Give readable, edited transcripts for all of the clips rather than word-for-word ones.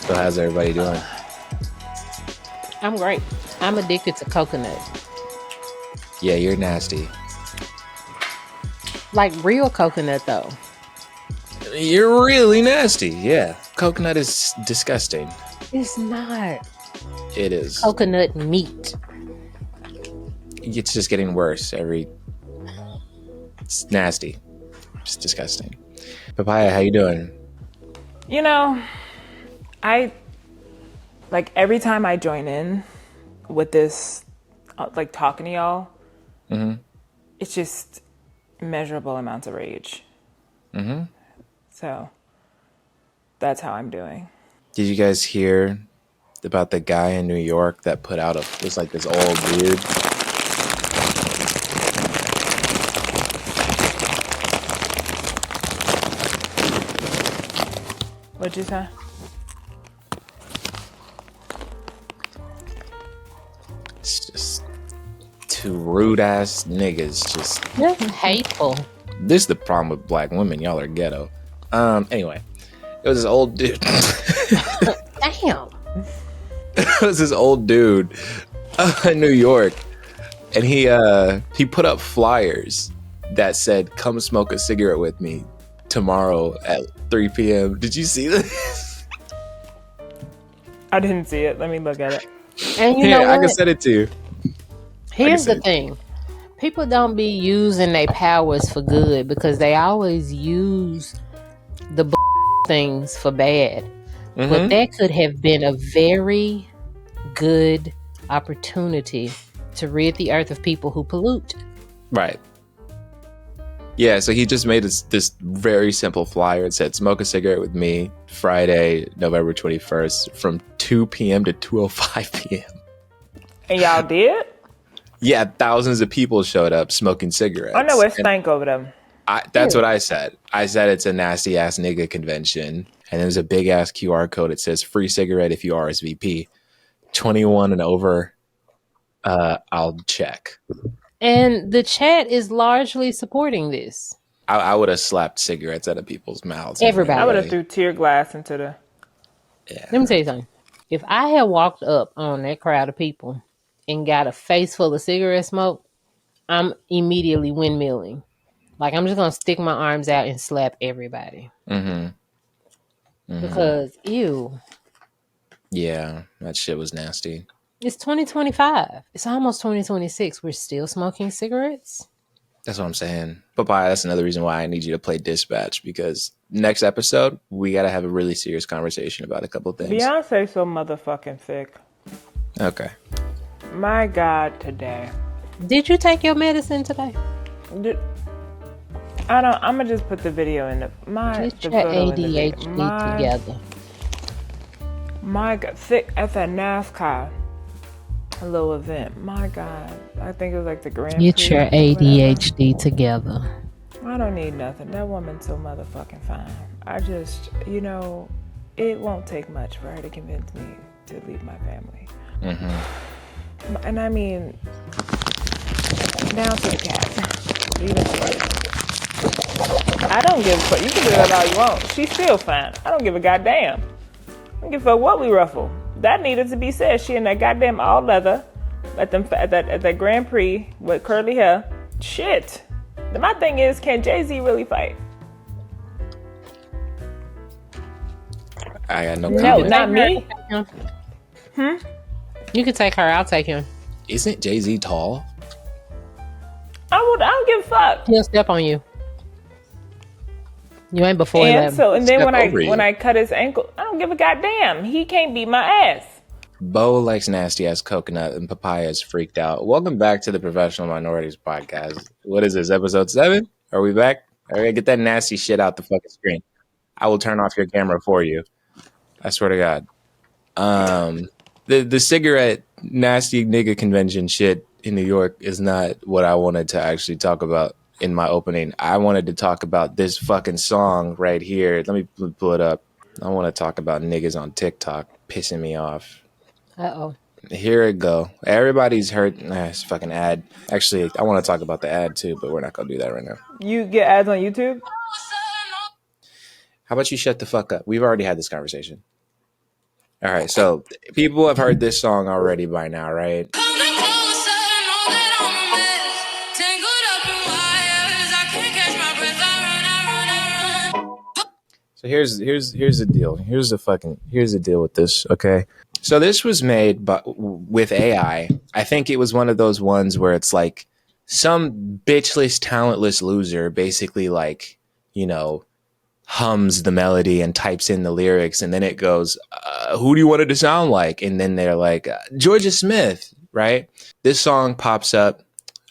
So how's everybody doing? I'm great. I'm addicted to coconut. Yeah, you're nasty. Like real coconut, though. You're really nasty. Yeah, coconut is disgusting. It's not. It is. Coconut meat. It's just getting worse every. It's nasty. It's disgusting. Papaya, how you doing? You know, I like every time I join in with this, like talking to y'all, it's just immeasurable amounts of rage. So that's how I'm doing. Did you guys hear about the guy in New York that put out was like this old dude? What'd you say? It's just two rude ass niggas. Just That's hateful. this is the problem with black women. Y'all are ghetto. Anyway, it was this old dude. Damn. It was this old dude in New York, and he put up flyers that said, "Come smoke a cigarette with me tomorrow at 3 p.m." Did you see this? I didn't see it. Let me look at it. And you know I what? can send it to you. Here's send the it. thing. People don't be using their powers for good because they always use the things for bad. But that could have been a very good opportunity to rid the earth of people who pollute. Right. Yeah, so he just made this very simple flyer. It said, "Smoke a cigarette with me Friday, November 21st from 2 p.m. to 2:05 p.m. And y'all did? Yeah, thousands of people showed up smoking cigarettes. I know it stank over them. That's what I said. I said it's a nasty ass nigga convention. And there's a big ass QR code. It says free cigarette if you RSVP. 21 and over, I'll check. And the chat is largely supporting this. I would have slapped cigarettes out of people's mouths. Everybody. I would have threw tear glass into the... Yeah. Let me tell you something. If I had walked up on that crowd of people and got a face full of cigarette smoke, I'm immediately windmilling. Like, I'm just going to stick my arms out and slap everybody. Because, ew. Yeah, that shit was nasty. It's 2025. It's almost 2026. We're still smoking cigarettes? That's what I'm saying. Papaya, that's another reason why I need you to play Dispatch, because next episode, we got to have a really serious conversation about a couple things. Beyonce so motherfucking thick. Okay. My God, today. Did you take your medicine today? I'm gonna just put the video in Get your ADHD together. My God, thick at that NASCAR little event. My God, I think it was like the Grand Prix. Get your ADHD together. I don't need nothing. That woman's so motherfucking fine. I just, it won't take much for her to convince me to leave my family. And I mean, down to the cat. Leave it. I don't give a fuck. You can do that all you want. She's still fine. I don't give a goddamn. I don't give a fuck what we ruffle. That needed to be said. She in that goddamn all leather at that Grand Prix with curly hair. Shit. My thing is, can Jay-Z really fight? I got no No, comment. not me. You can take her. I'll take him. Isn't Jay-Z tall? I don't give a fuck. He'll step on you. You ain't before And 11. so, and then Step over you. when I cut his ankle, I don't give a goddamn. He can't beat my ass. Bo likes nasty ass coconut, and Papaya is freaked out. Welcome back to the Professional Minorities Podcast. What is this, episode 7? Are we back? All right, get that nasty shit out the fucking screen. I will turn off your camera for you. I swear to God. The cigarette nasty nigga convention shit in New York is not what I wanted to actually talk about in my opening. I wanted to talk about this fucking song right here. Let me pull it up. I want to talk about niggas on TikTok pissing me off. Uh-oh. Here it go. Everybody's heard it's a fucking ad. Actually, I want to talk about the ad too, but we're not gonna do that right now. You get ads on YouTube? How about you shut the fuck up? We've already had this conversation. All right, so people have heard this song already by now, right? So here's the deal. Here's the deal with this. Okay, so this was made with AI. I think it was one of those ones where it's like some bitchless, talentless loser basically like, you know, hums the melody and types in the lyrics, and then it goes, "Who do you want it to sound like?" And then they're like, "Georgia Smith," right? This song pops up.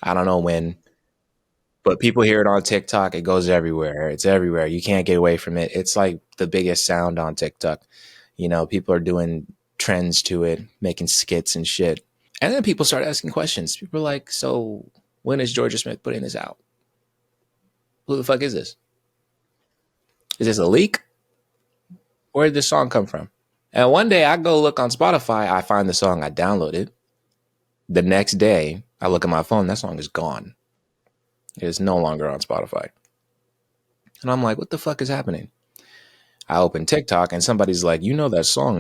I don't know when, but people hear it on TikTok. It goes everywhere. It's everywhere. You can't get away from it. It's like the biggest sound on TikTok. You know, people are doing trends to it, making skits and shit. And then people start asking questions. People are like, "So when is Georgia Smith putting this out? Who the fuck is this? Is this a leak? Where did this song come from?" And one day I go look on Spotify, I find the song, I download it. The next day, I look at my phone, that song is gone. It is no longer on Spotify. And I'm like, what the fuck is happening? I open TikTok and somebody's like, that song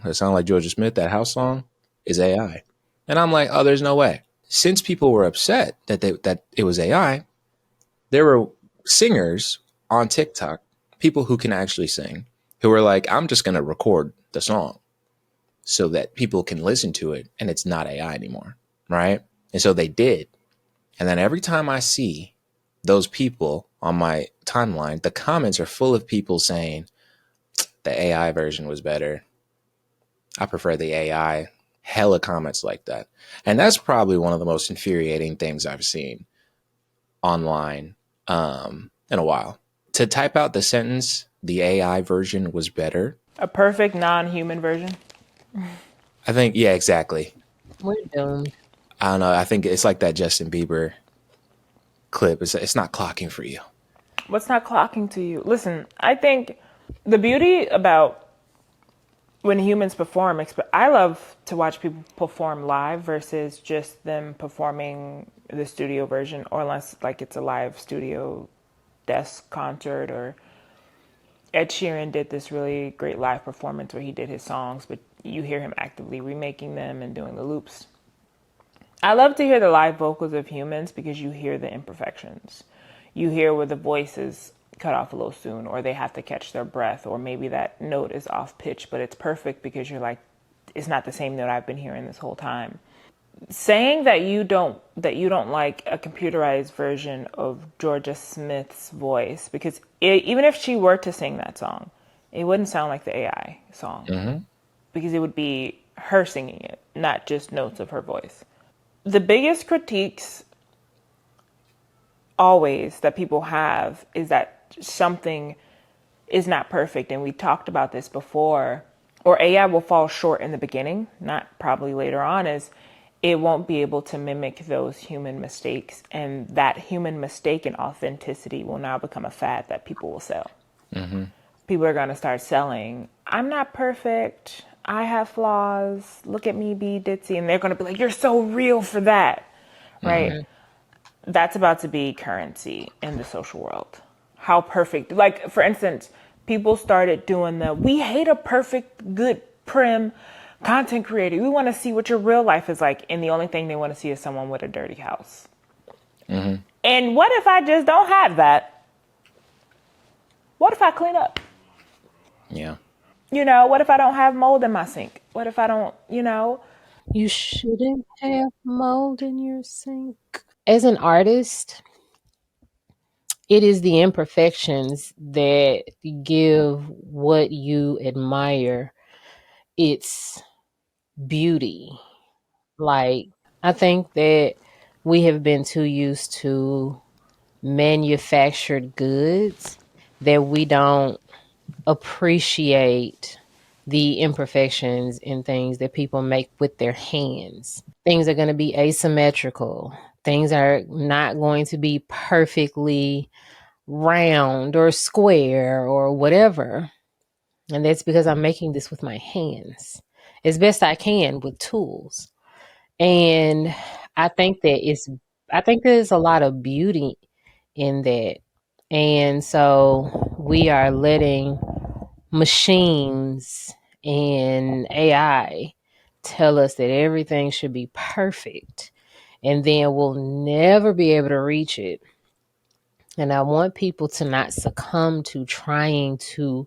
that sound like Georgia Smith, that house song is AI. And I'm like, oh, there's no way. Since people were upset that it was AI, there were singers on TikTok, people who can actually sing, who were like, I'm just going to record the song so that people can listen to it and it's not AI anymore, right? And so they did. And then every time I see those people on my timeline, the comments are full of people saying the AI version was better. I prefer the AI. Hella comments like that. And that's probably one of the most infuriating things I've seen online in a while. To type out the sentence, the AI version was better. A perfect non-human version. I think, yeah, exactly. We're doomed. I don't know. I think it's like that Justin Bieber clip. It's not clocking for you. What's not clocking to you? Listen, I think the beauty about when humans perform, I love to watch people perform live versus just them performing the studio version, or unless like it's a live studio desk concert. Or Ed Sheeran did this really great live performance where he did his songs, but you hear him actively remaking them and doing the loops. I love to hear the live vocals of humans because you hear the imperfections. You hear where the voice is cut off a little soon, or they have to catch their breath, or maybe that note is off pitch, but it's perfect because you're like, it's not the same note I've been hearing this whole time. Saying that you don't like a computerized version of Georgia Smith's voice, because even if she were to sing that song, it wouldn't sound like the AI song, because it would be her singing it, not just notes of her voice. The biggest critiques always that people have is that something is not perfect, and we talked about this before, or AI will fall short in the beginning, not probably later on, is it won't be able to mimic those human mistakes, and that human mistake and authenticity will now become a fad that people will sell. People are going to start selling, I'm not perfect, I have flaws, look at me be ditzy, and they're going to be like, you're so real for that, right? That's about to be currency in the social world. How perfect, like for instance, people started doing we hate a perfect, good, prim content creator. We want to see what your real life is like, and the only thing they want to see is someone with a dirty house. And what if I just don't have that? What if I clean up? Yeah. What if I don't have mold in my sink? What if I don't, You shouldn't have mold in your sink. As an artist, it is the imperfections that give what you admire its beauty. Like, I think that we have been too used to manufactured goods that we don't appreciate the imperfections in things that people make with their hands. Things are going to be asymmetrical. Things are not going to be perfectly round or square or whatever. And that's because I'm making this with my hands as best I can with tools. And I think there's a lot of beauty in that. And so we are letting machines and AI tell us that everything should be perfect, and then we'll never be able to reach it. And I want people to not succumb to trying to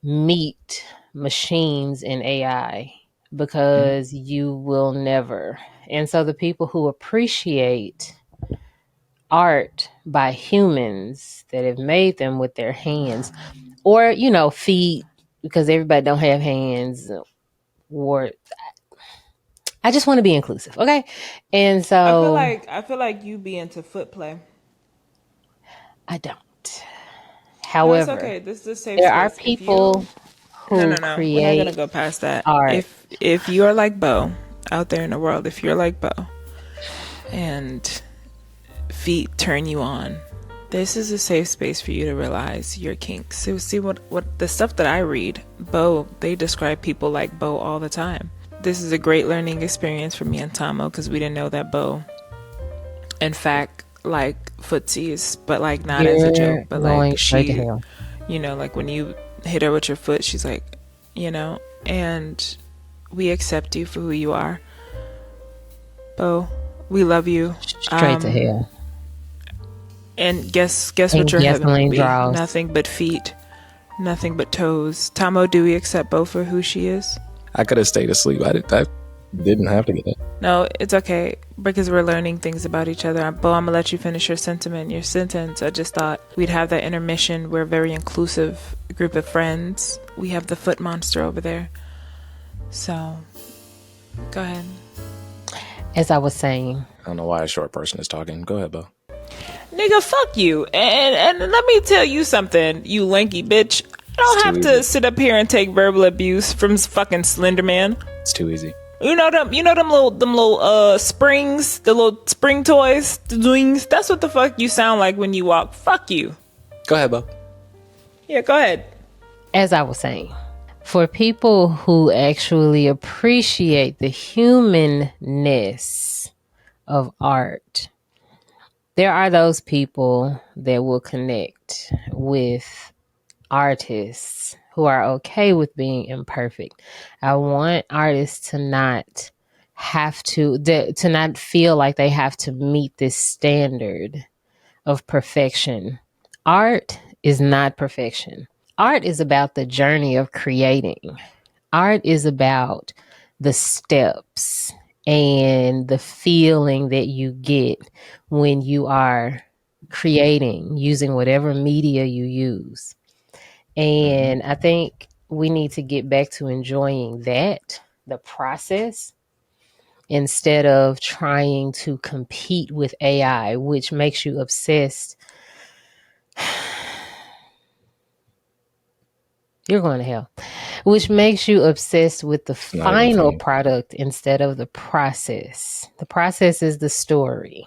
meet machines and AI, because you will never. And so the people who appreciate art by humans that have made them with their hands, or feet, because everybody don't have hands, or I just want to be inclusive, okay? And so I feel like you be into foot play. I don't. No, it's However, okay. This is a safe there are space. If you people who no, we're not gonna create go past that. art. If you're like Bo out there in the world, if you're like Bo and feet turn you on, this is a safe space for you to realize your kinks. So see what the stuff that I read, Bo, they describe people like Bo all the time. This is a great learning experience for me and Tamo, because we didn't know that Bo, in fact, like footsies, but like not as a joke, but like she, like when you hit her with your foot, she's like, and we accept you for who you are. Bo, we love you. Straight to hell. And guess what your heaven will be? Nothing but feet, nothing but toes. Tamo, do we accept Bo for who she is? I could have stayed asleep. I didn't have to get it. No, it's okay, because we're learning things about each other. Bo, I'm gonna let you finish your sentence. I just thought we'd have that intermission. We're a very inclusive group of friends. We have the foot monster over there. So, go ahead. As I was saying, I don't know why a short person is talking. Go ahead, Bo. Nigga, fuck you. And let me tell you something, you lanky bitch. I don't have to sit up here and take verbal abuse from fucking Slender Man. It's too easy. You know them little springs, the little spring toys, the wings. That's what the fuck you sound like when you walk. Fuck you. Go ahead, Bo. Yeah, go ahead. As I was saying, for people who actually appreciate the humanness of art, there are those people that will connect with artists who are okay with being imperfect. I want artists to not have to not feel like they have to meet this standard of perfection. Art is not perfection. Art is about the journey of creating. Art is about the steps and the feeling that you get when you are creating using whatever media you use. And I think we need to get back to enjoying that, the process, instead of trying to compete with AI, which makes you obsessed. You're going to hell. Which makes you obsessed with the final product instead of the process. The process is the story.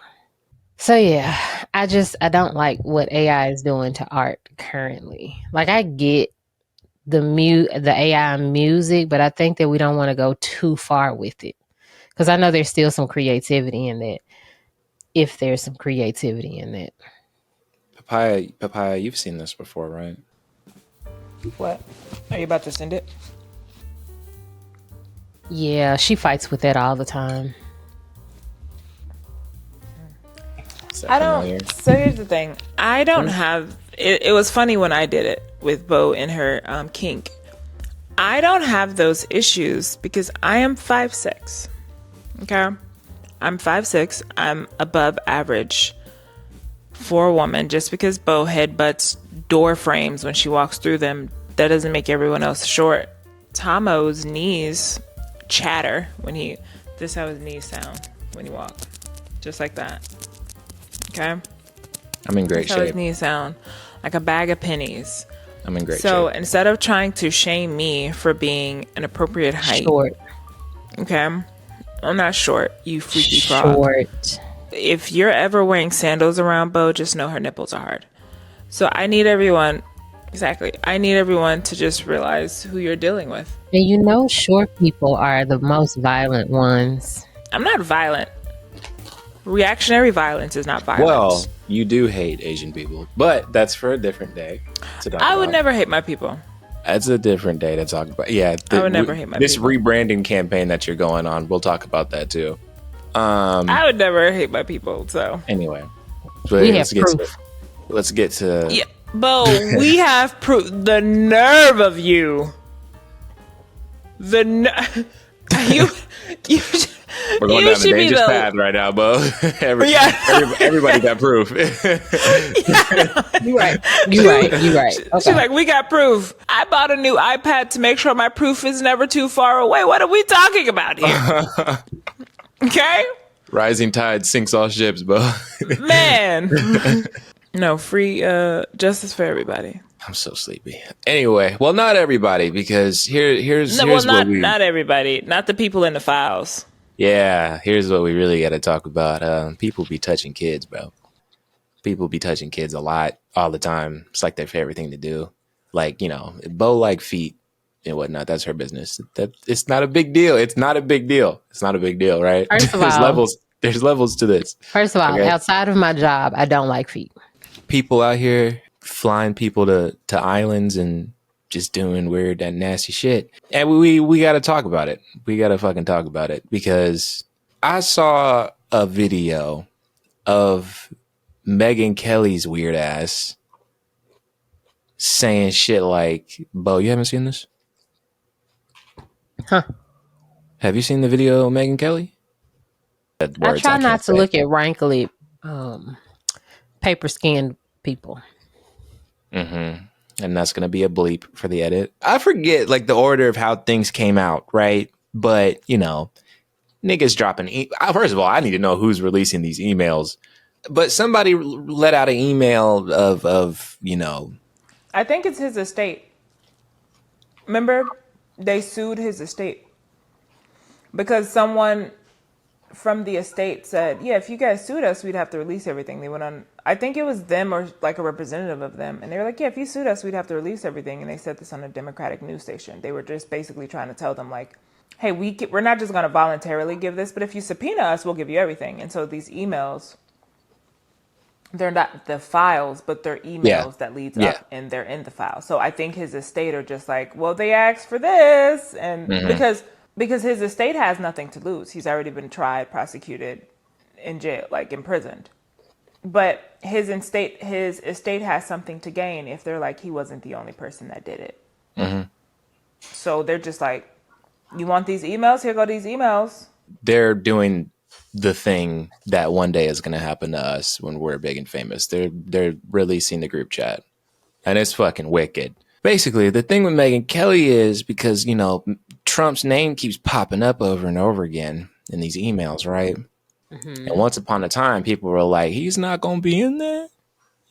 So yeah, I don't like what AI is doing to art currently. Like, I get the AI music, but I think that we don't want to go too far with it, because I know there's still some creativity in that. If there's some creativity in that. Papaya, you've seen this before, right? What? Are you about to send it? Yeah, she fights with that all the time. I don't. So here's the thing. I don't have. It was funny when I did it with Bo and her kink. I don't have those issues because I am 5'6". Okay, I'm 5'6". I'm above average for a woman. Just because Bo headbutts door frames when she walks through them, that doesn't make everyone else short. Tamo's knees chatter when he. This is how his knees sound when he walks, just like that. Okay, I'm in great shape. How his shape. knees sound like a bag of pennies. I'm in great shape. So instead of trying to shame me for being an appropriate height, short. Okay, I'm not short. You freaky frog. Short. If you're ever wearing sandals around Bo, just know her nipples are hard. So I need everyone. Exactly. I need everyone to just realize who you're dealing with. And short people are the most violent ones. I'm not violent. Reactionary violence is not violence. Well, you do hate Asian people, but that's for a different day. I would never hate my people. That's a different day to talk about. Yeah, I would never hate my this people. rebranding campaign that you're going on, we'll talk about that too. I would never hate my people. So Anyway, We have proof. let's get to yeah, Bo, we have proof. The nerve of you. You. we're going down the dangerous path right now, Bo. Everybody got proof. You're right. Okay. She's like, we got proof. I bought a new iPad to make sure my proof is never too far away. What are we talking about here? Okay? Rising tide sinks all ships, Bo. Man. No, free justice for everybody. I'm so sleepy. Anyway, well, not everybody, because here's not everybody. Not the people in the files. Yeah, here's what we really got to talk about. People be touching kids, bro. People be touching kids a lot, all the time. It's like their favorite thing to do. Like, Bo like feet and whatnot. That's her business. It's not a big deal. It's not a big deal. It's not a big deal, right? First of all, there's levels to this. First of all, okay? Outside of my job, I don't like feet. People out here flying people to islands and just doing weird and nasty shit. And we got to talk about it. We got to fucking talk about it, because I saw a video of Megyn Kelly's weird ass saying shit like, Bo, you haven't seen this? Huh. Have you seen the video of Megyn Kelly? I try not to look at rankly paper skinned people. Mm-hmm. And that's going to be a bleep for the edit. I forget like the order of how things came out, right? But, niggas dropping. First of all, I need to know who's releasing these emails. But somebody let out an email of. I think it's his estate. Remember, they sued his estate because someone from the estate said, yeah, if you guys sued us, we'd have to release everything. They went on, I think it was them or like a representative of them. And they were like, yeah, if you sued us, we'd have to release everything. And they said this on a Democratic news station. They were just basically trying to tell them like, hey, we're not just going to voluntarily give this, but if you subpoena us, we'll give you everything. And so these emails, they're not the files, but they're emails that leads up and they're in the file. So I think his estate are just like, well, they asked for this. And because his estate has nothing to lose. He's already been tried, prosecuted, in jail, like imprisoned. But his estate has something to gain if they're like, he wasn't the only person that did it. Mm-hmm. So they're just like, you want these emails? Here go these emails. They're doing the thing that one day is going to happen to us when we're big and famous. They're releasing the group chat, and it's fucking wicked. Basically, the thing with Megyn Kelly is because, Trump's name keeps popping up over and over again in these emails, right? Mm-hmm. And once upon a time, people were like, he's not going to be in there.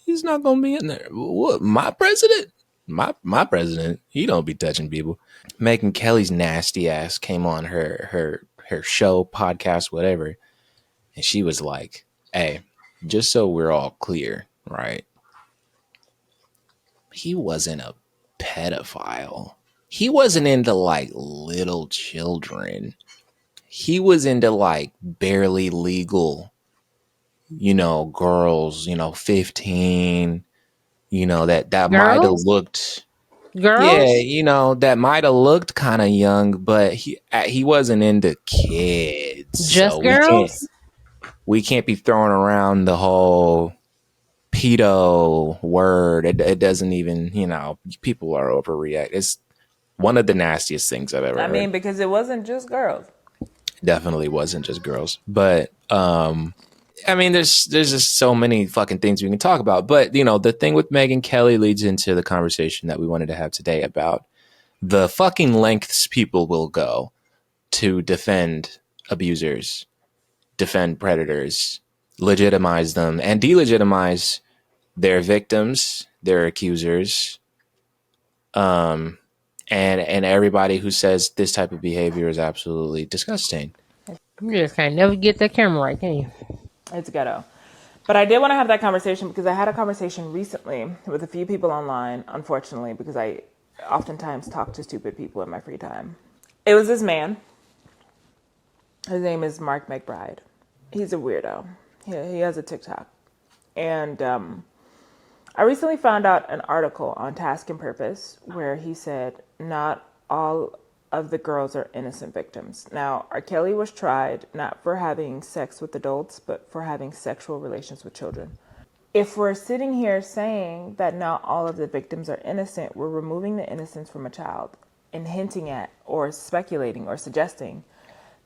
He's not going to be in there. What? My president? My president? He don't be touching people. Megyn Kelly's nasty ass came on her show, podcast, whatever. And she was like, hey, just so we're all clear, right? He wasn't a pedophile. He wasn't into like little children. He was into like barely legal, girls, 15, that might have looked. Girls? Yeah, that might have looked kind of young, but he wasn't into kids. Just so girls? We can't be throwing around the whole pedo word. It doesn't even, people are overreact. It's one of the nastiest things I've ever heard. Because it wasn't just girls. Definitely wasn't just girls. But, there's just so many fucking things we can talk about. But, the thing with Megyn Kelly leads into the conversation that we wanted to have today about the fucking lengths people will go to defend abusers, defend predators, legitimize them, and delegitimize their victims, their accusers, and everybody who says this type of behavior is absolutely disgusting. You just can't never get that camera right, can you? It's ghetto. But I did want to have that conversation because I had a conversation recently with a few people online, unfortunately, because I oftentimes talk to stupid people in my free time. It was this man. His name is Mark McBride. He's a weirdo. He has a TikTok. And I recently found out an article on Task and Purpose where he said not all of the girls are innocent victims. Now, R. Kelly was tried not for having sex with adults, but for having sexual relations with children. If we're sitting here saying that not all of the victims are innocent, we're removing the innocence from a child and hinting at or speculating or suggesting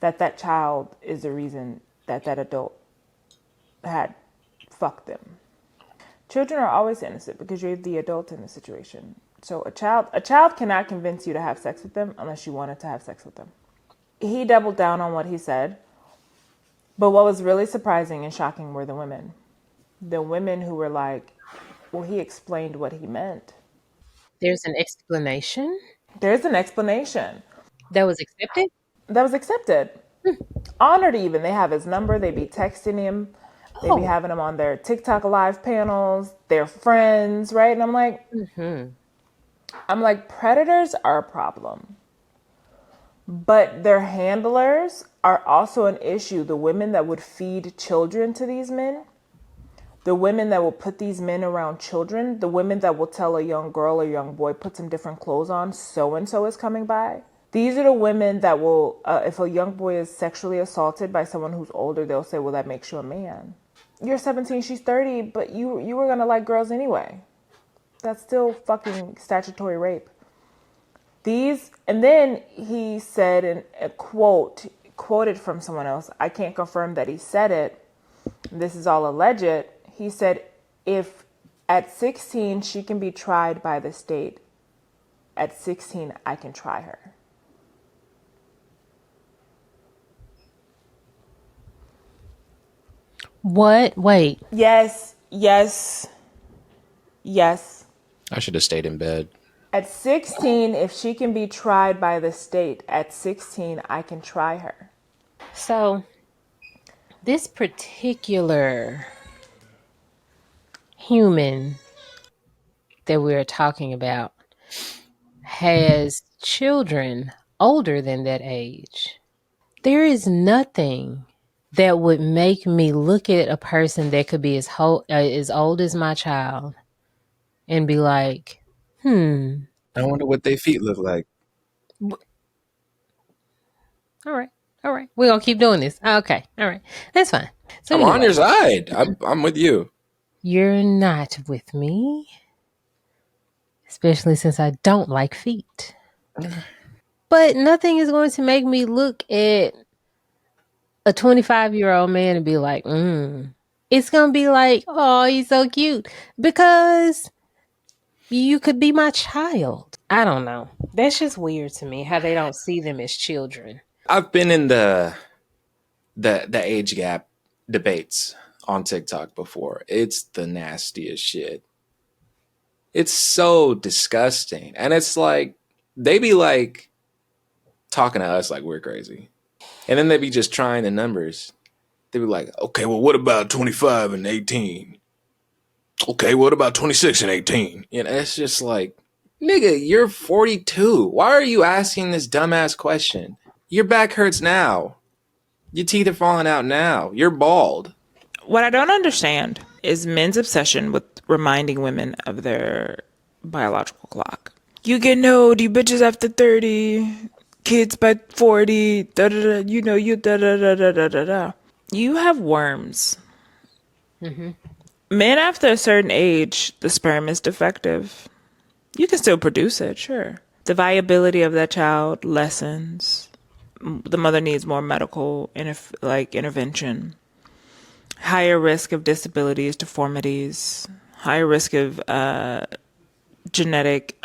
that that child is the reason that that adult had fucked them. Children are always innocent because you're the adult in the situation. So a child cannot convince you to have sex with them unless you wanted to have sex with them. He doubled down on what he said, but what was really surprising and shocking were the women. The women who were like, well, he explained what he meant. There's an explanation? There's an explanation. That was accepted? That was accepted. Honored even. They have his number. They be texting him. They be having him on their TikTok live panels. They're friends, right? And I'm like, predators are a problem. But their handlers are also an issue. The women that would feed children to these men, the women that will put these men around children, the women that will tell a young girl or young boy, put some different clothes on, so-and-so is coming by. These are the women that will, if a young boy is sexually assaulted by someone who's older, they'll say, well, that makes you a man. You're 17, she's 30, but you were going to like girls anyway. That's still fucking statutory rape. And then he said in a quoted from someone else, I can't confirm that he said it, this is all alleged. He said, if at 16 she can be tried by the state, at 16 I can try her. What? Wait. Yes. I should have stayed in bed. At 16, if she can be tried by the state, at 16 I can try her. So, this particular human that we're talking about has children older than that age. There is nothing that would make me look at a person that could be as old as my child and be like, I wonder what their feet look like. All right. We're going to keep doing this. Okay. All right. That's fine. So I'm on your side. I'm with you. You're not with me. Especially since I don't like feet. But nothing is going to make me look at a 25-year-old man and be like, It's going to be like, oh, he's so cute. Because you could be my child. I don't know. That's just weird to me how they don't see them as children. I've been in the age gap debates on TikTok before. It's the nastiest shit. It's so disgusting. And it's like, they be like talking to us like we're crazy. And then they be just trying the numbers. They be like, okay, well, what about 25 and 18? Okay, what about 26 and 18? You know, it's just like, nigga, you're 42. Why are you asking this dumbass question? Your back hurts now. Your teeth are falling out now. You're bald. What I don't understand is men's obsession with reminding women of their biological clock. You getting old, you bitches after 30, kids by 40, da-da-da, you know, you da-da-da-da-da-da-da. You have worms. Men after a certain age, the sperm is defective. You can still produce it, sure. The viability of that child lessens. The mother needs more medical intervention. Higher risk of disabilities, deformities. Higher risk of genetic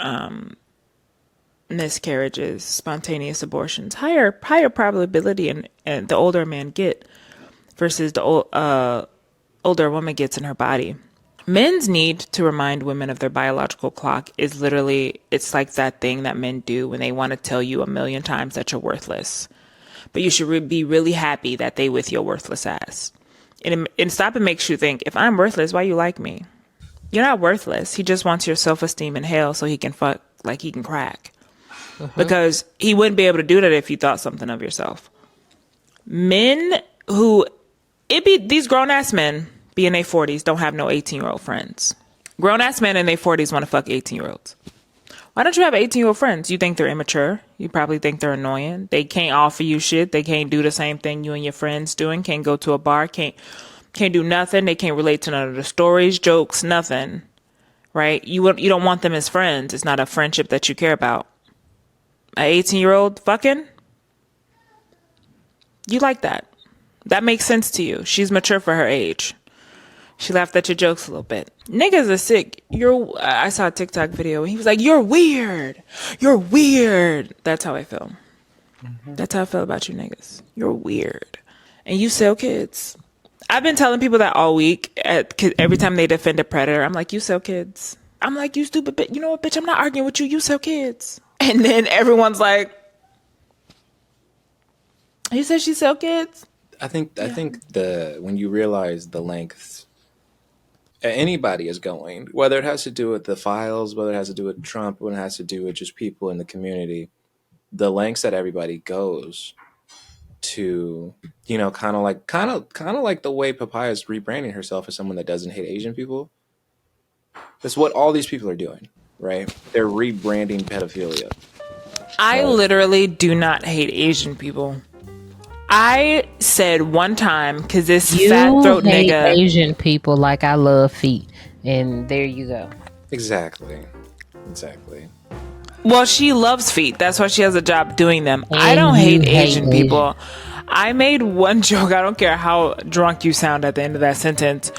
miscarriages, spontaneous abortions. Higher probability, and the older a man get versus the older a woman gets in her body. Men's need to remind women of their biological clock is literally, it's like that thing that men do when they want to tell you 1,000,000 times that you're worthless. But you should be really happy that they with your worthless ass. And stop and makes you think, if I'm worthless, why you like me? You're not worthless. He just wants your self-esteem in hell so he can fuck like he can crack. Because he wouldn't be able to do that if you thought something of yourself. Men who, these grown-ass men be in their 40s, don't have no 18-year-old friends. Grown-ass men in their 40s want to fuck 18-year-olds. Why don't you have 18-year-old friends? You think they're immature. You probably think they're annoying. They can't offer you shit. They can't do the same thing you and your friends doing. Can't go to a bar. Can't do nothing. They can't relate to none of the stories, jokes, nothing. Right? You don't want them as friends. It's not a friendship that you care about. An 18-year-old fucking? You like that. That makes sense to you. She's mature for her age. She laughed at your jokes a little bit. Niggas are sick. I saw a TikTok video and he was like, you're weird. You're weird. That's how I feel. Mm-hmm. That's how I feel about you niggas. You're weird. And you sell kids. I've been telling people that all week. Every time they defend a predator, I'm like, you sell kids. I'm like, you stupid bitch. You know what, bitch? I'm not arguing with you. You sell kids. And then everyone's like, you said she sell kids? I think when you realize the lengths anybody is going, whether it has to do with the files, whether it has to do with Trump, whether it has to do with just people in the community, the lengths that everybody goes to, kind of like the way Papaya is rebranding herself as someone that doesn't hate Asian people. That's what all these people are doing, right? They're rebranding pedophilia. I literally do not hate Asian people. I said one time, because this fat throat nigga... Asian people like I love feet. And there you go. Exactly. Well, she loves feet. That's why she has a job doing them. And I don't hate Asian people. I made one joke. I don't care how drunk you sound at the end of that sentence.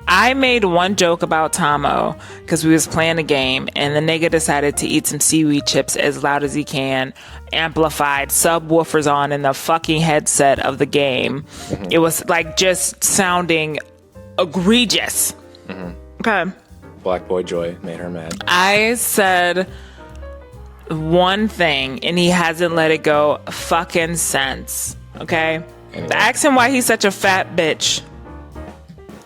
I made one joke about Tamo because we was playing a game and the nigga decided to eat some seaweed chips as loud as he can, amplified, subwoofers on in the fucking headset of the game. Mm-hmm. It was like just sounding egregious. Mm-hmm. Okay. Black Boy Joy made her mad. I said one thing and he hasn't let it go fucking since. Okay? Anyway. Ask him why he's such a fat bitch.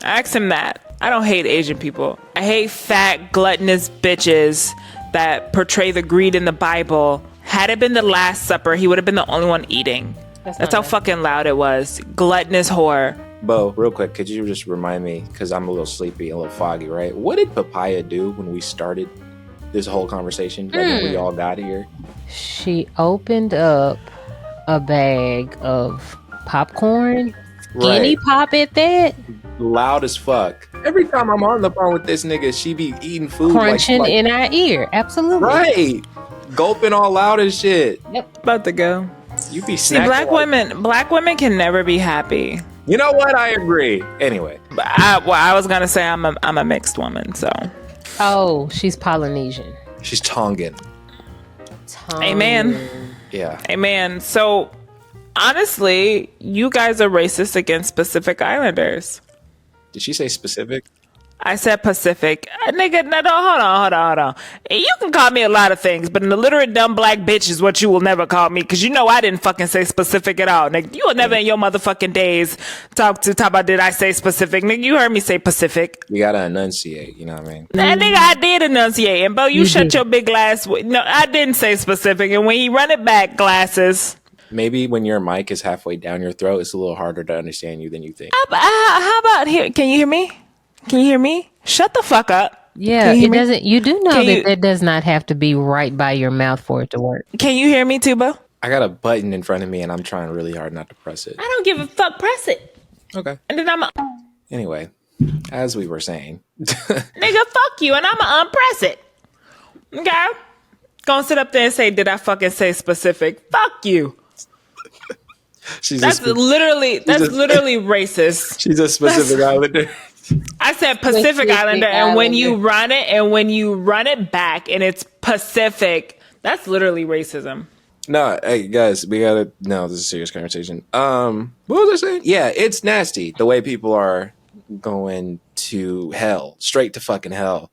Ask him that. I don't hate Asian people. I hate fat, gluttonous bitches that portray the greed in the Bible. Had it been the Last Supper, he would have been the only one eating. That's how fucking loud it was. Gluttonous whore. Bo, real quick, could you just remind me, because I'm a little sleepy, a little foggy, right? What did Papaya do when we started this whole conversation? Like when we all got here? She opened up a bag of popcorn, skinny pop at that, loud as fuck. Every time I'm on the phone with this nigga, she be eating food, crunching in our ear. Absolutely, right? Gulping all loud as shit. Yep, about to go. You be snacking. Black women can never be happy. You know what? I agree. Anyway, I was gonna say I'm a mixed woman, so. Oh, she's Polynesian. She's Tongan. Amen. Yeah. Amen. So, honestly, you guys are racist against Pacific Islanders. Did she say specific? I said Pacific. Nigga, no, hold on. You can call me a lot of things, but an illiterate, dumb black bitch is what you will never call me, because you know I didn't fucking say specific at all. Nigga, you will never in your motherfucking days talk about did I say specific. Nigga, you heard me say Pacific. You gotta enunciate, you know what I mean? That nigga, I did enunciate. And Bo, you shut your big glass. No, I didn't say specific. And when you run it back, glasses. Maybe when your mic is halfway down your throat, it's a little harder to understand you than you think. How about here? Can you hear me? Can you hear me? Shut the fuck up. Yeah, it doesn't. You do know that does not have to be right by your mouth for it to work. Can you hear me too, Bo? I got a button in front of me and I'm trying really hard not to press it. I don't give a fuck. Press it. Okay. And then Anyway, as we were saying. Nigga, fuck you, and I'ma unpress it. Okay? Gonna sit up there and say, did I fucking say specific? Fuck you. That's literally racist. She's a specific islander. I said Pacific Islander, and when you run it back and it's Pacific, that's literally racism. No, hey guys, this is a serious conversation. What was I saying? Yeah, it's nasty the way people are going to hell, straight to fucking hell,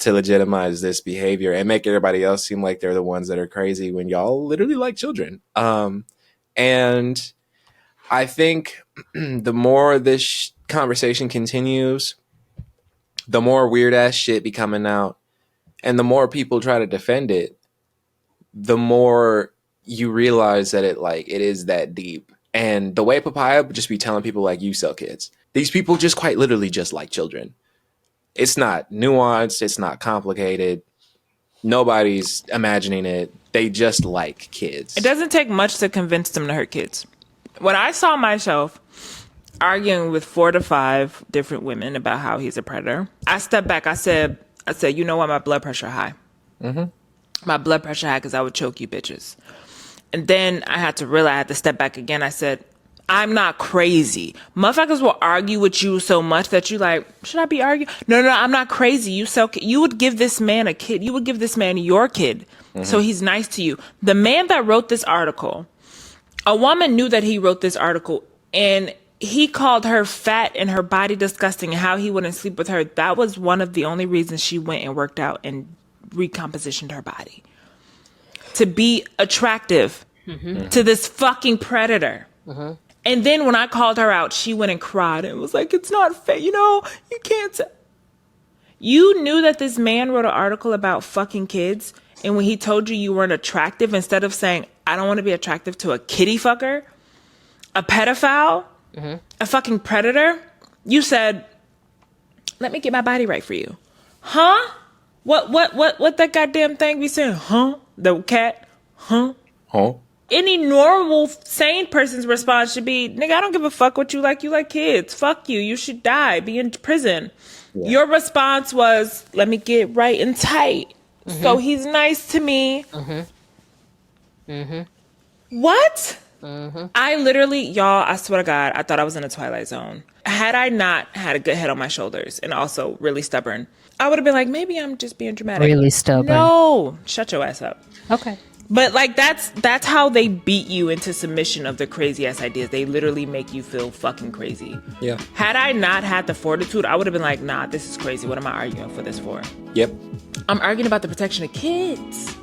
to legitimize this behavior and make everybody else seem like they're the ones that are crazy when y'all literally like children. And I think the more this conversation continues, the more weird ass shit be coming out, and the more people try to defend it, the more you realize that it is that deep. And the way Papaya would just be telling people like, you sell kids. These people just quite literally just like children. It's not nuanced. It's not complicated. Nobody's imagining it. They just like kids. It doesn't take much to convince them to hurt kids. When I saw myself arguing with 4 to 5 different women about how he's a predator, I stepped back. I said, you know what? My blood pressure high. Mm-hmm. My blood pressure high because I would choke you bitches. And then I had to realize I had to step back again. I said, I'm not crazy. Motherfuckers will argue with you so much that you like, should I be arguing? No, I'm not crazy. You would give this man a kid. You would give this man your kid. Mm-hmm. So he's nice to you. The man that wrote this article, a woman knew that he wrote this article, and he called her fat and her body disgusting and how he wouldn't sleep with her. That was one of the only reasons she went and worked out and recompositioned her body. To be attractive to this fucking predator. Mm-hmm. And then when I called her out, she went and cried and was like, it's not fair. You know, you can't. You knew that this man wrote an article about fucking kids. And when he told you weren't attractive, instead of saying, I don't want to be attractive to a kitty fucker, a pedophile, a fucking predator, you said, let me get my body right for you. Huh? What that goddamn thing be saying? Huh? The cat? Huh? Huh? Any normal, sane person's response should be, nigga, I don't give a fuck what you like. You like kids. Fuck you. You should die. Be in prison. Yeah. Your response was, let me get right and tight. Mm-hmm. So he's nice to me. Mm-hmm. Mm-hmm. What? Mm-hmm. I literally, y'all, I swear to God, I thought I was in a Twilight Zone. Had I not had a good head on my shoulders and also really stubborn, I would have been like, maybe I'm just being dramatic. Really stubborn. No. Shut your ass up. Okay. But like that's how they beat you into submission of the crazy ass ideas. They literally make you feel fucking crazy. Yeah. Had I not had the fortitude, I would have been like, nah, this is crazy. What am I arguing for this for? Yep. I'm arguing about the protection of kids.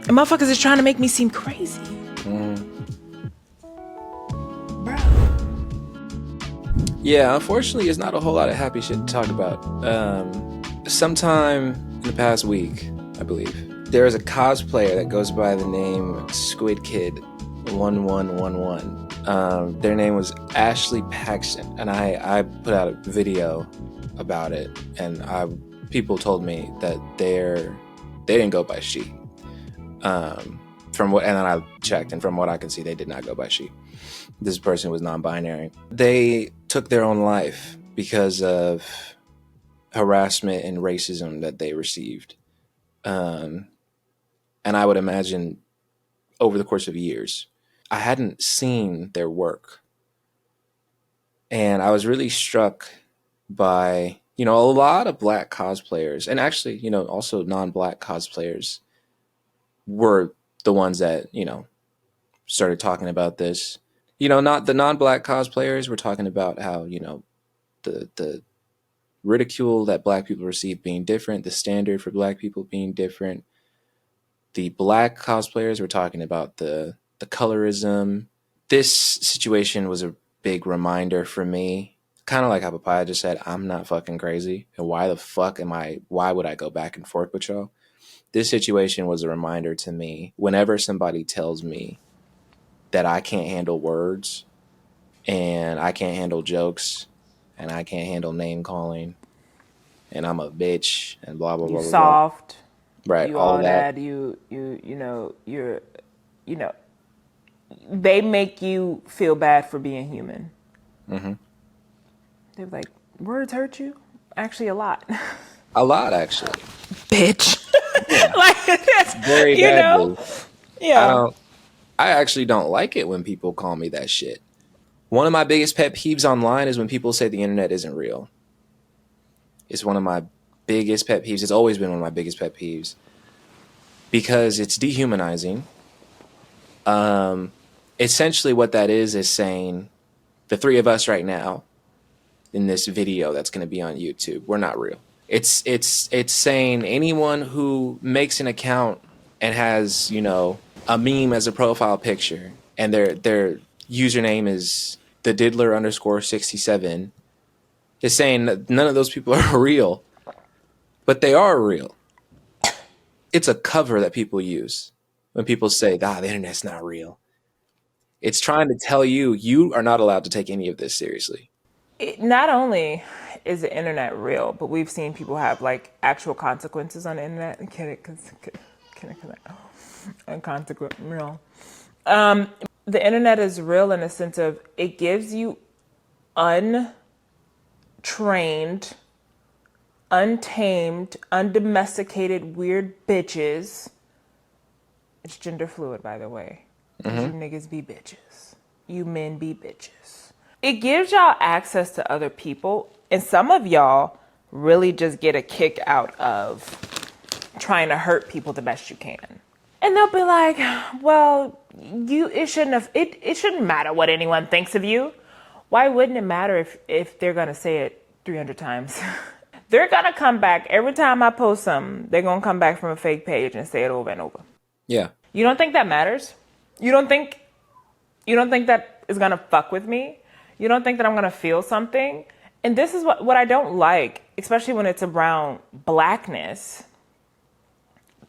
And motherfuckers is trying to make me seem crazy. Bro. Yeah, unfortunately, it's not a whole lot of happy shit to talk about. Sometime in the past week, I believe, there is a cosplayer that goes by the name Squid Kid 1111. Their name was Ashley Paxton, and I put out a video about it, and people told me that they didn't go by she. And then I checked, and from what I can see, they did not go by she. This person was non-binary. They took their own life because of harassment and racism that they received. And I would imagine over the course of years, I hadn't seen their work. And I was really struck by, a lot of Black cosplayers, and actually, also non-Black cosplayers were the ones that, started talking about this. Not the non-Black cosplayers were talking about how, the ridicule that Black people receive being different, the standard for Black people being different. The Black cosplayers were talking about the colorism. This situation was a big reminder for me, kind of like how Papaya just said, I'm not fucking crazy. And why would I go back and forth with y'all? This situation was a reminder to me whenever somebody tells me that I can't handle words and I can't handle jokes and I can't handle name calling and I'm a bitch and blah, blah, blah, blah. Soft. Right, you all that. They make you feel bad for being human. Mm-hmm. They're like, words hurt you? Actually, a lot. A lot, actually. Bitch. Yeah. That's very badly. Yeah. I actually don't like it when people call me that shit. One of my biggest pet peeves online is when people say the internet isn't real. It's one of my biggest pet peeves. It's always been one of my biggest pet peeves because it's dehumanizing. Essentially what that is saying the three of us right now in this video that's going to be on YouTube, we're not real. It's saying anyone who makes an account and has, a meme as a profile picture and their username is the diddler _67 is saying that none of those people are real. But they are real. It's a cover that people use when people say, the internet's not real. It's trying to tell you are not allowed to take any of this seriously. Not only is the internet real? But we've seen people have like actual consequences on the internet. Consequence real. The internet is real in a sense of it gives you untrained, untamed, undomesticated, weird bitches. It's gender fluid, by the way. You niggas be bitches. You men be bitches. It gives y'all access to other people, and some of y'all really just get a kick out of trying to hurt people the best you can. And they'll be like, well, it shouldn't matter what anyone thinks of you. Why wouldn't it matter if they're gonna say it 300 times? They're gonna come back every time I post something. They're gonna come back from a fake page and say it over and over. Yeah. You don't think that matters? You don't think that is gonna fuck with me? You don't think that I'm gonna feel something? And this is what I don't like, especially when it's around blackness.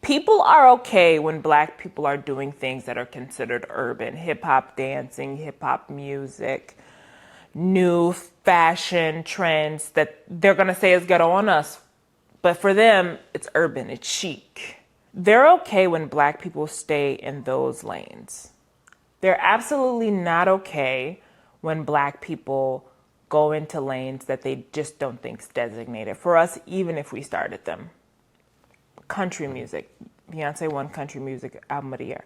People are okay when black people are doing things that are considered urban, hip-hop dancing, hip-hop music, new fashion trends that they're going to say is ghetto on us. But for them, it's urban, it's chic. They're okay when black people stay in those lanes. They're absolutely not okay when black people go into lanes that they just don't think's designated for us, even if we started them. Country music. Beyonce won country music album of the year.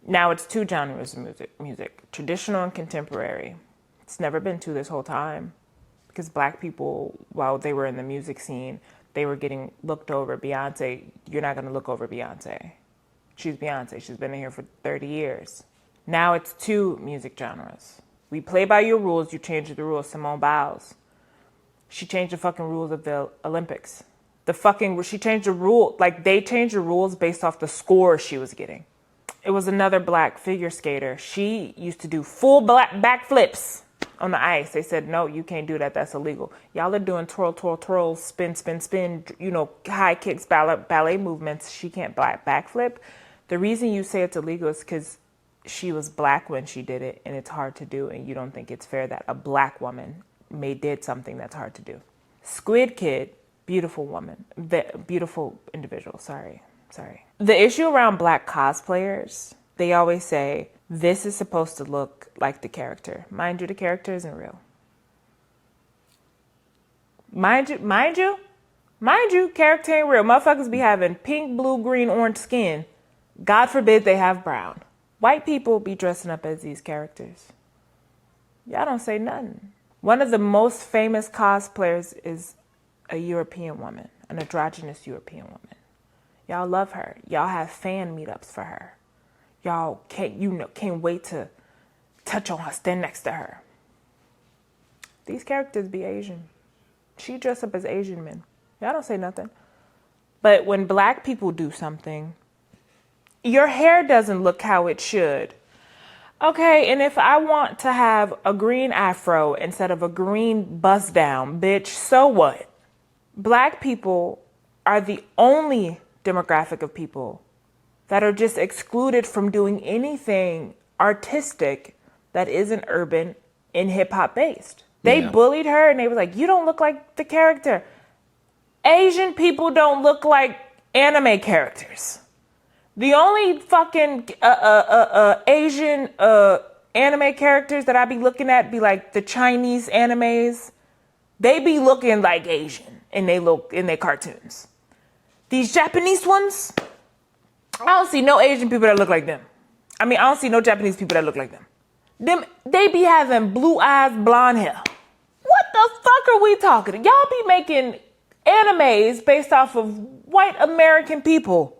Now it's 2 genres of music, traditional and contemporary. It's never been 2 this whole time because black people, while they were in the music scene, they were getting looked over. Beyonce, you're not going to look over Beyonce. She's Beyonce. She's been in here for 30 years. Now it's 2 music genres. We play by your rules, you change the rules. Simone Biles. She changed the fucking rules of the Olympics. She changed the rule, like they changed the rules based off the score she was getting. It was another black figure skater. She used to do full black backflips on the ice. They said, no, you can't do that. That's illegal. Y'all are doing twirl, twirl, twirl, spin, spin, spin, high kicks, ballet movements. She can't backflip. The reason you say it's illegal is because she was black when she did it, and it's hard to do, and you don't think it's fair that a black woman did something that's hard to do. Squid Kid, beautiful woman, beautiful individual, sorry. The issue around black cosplayers, they always say, this is supposed to look like the character. Mind you, the character isn't real. Mind you, character ain't real. Motherfuckers be having pink, blue, green, orange skin. God forbid they have brown. White people be dressing up as these characters. Y'all don't say nothing. One of the most famous cosplayers is a European woman, an androgynous European woman. Y'all love her. Y'all have fan meetups for her. Y'all can't wait to touch on her, stand next to her. These characters be Asian. She dressed up as Asian men. Y'all don't say nothing. But when black people do something, your hair doesn't look how it should. Okay, and if I want to have a green afro instead of a green bust down, bitch, so what? Black people are the only demographic of people that are just excluded from doing anything artistic that isn't urban and hip-hop based. They bullied her and they were like, you don't look like the character. Asian people don't look like anime characters. The only fucking Asian anime characters that I be looking at be like the Chinese animes. They be looking like Asian and they look in their cartoons. These Japanese ones, I don't see no Asian people that look like them. I don't see no Japanese people that look like them. They be having blue eyes, blonde hair. What the fuck are we talking? Y'all be making animes based off of white American people.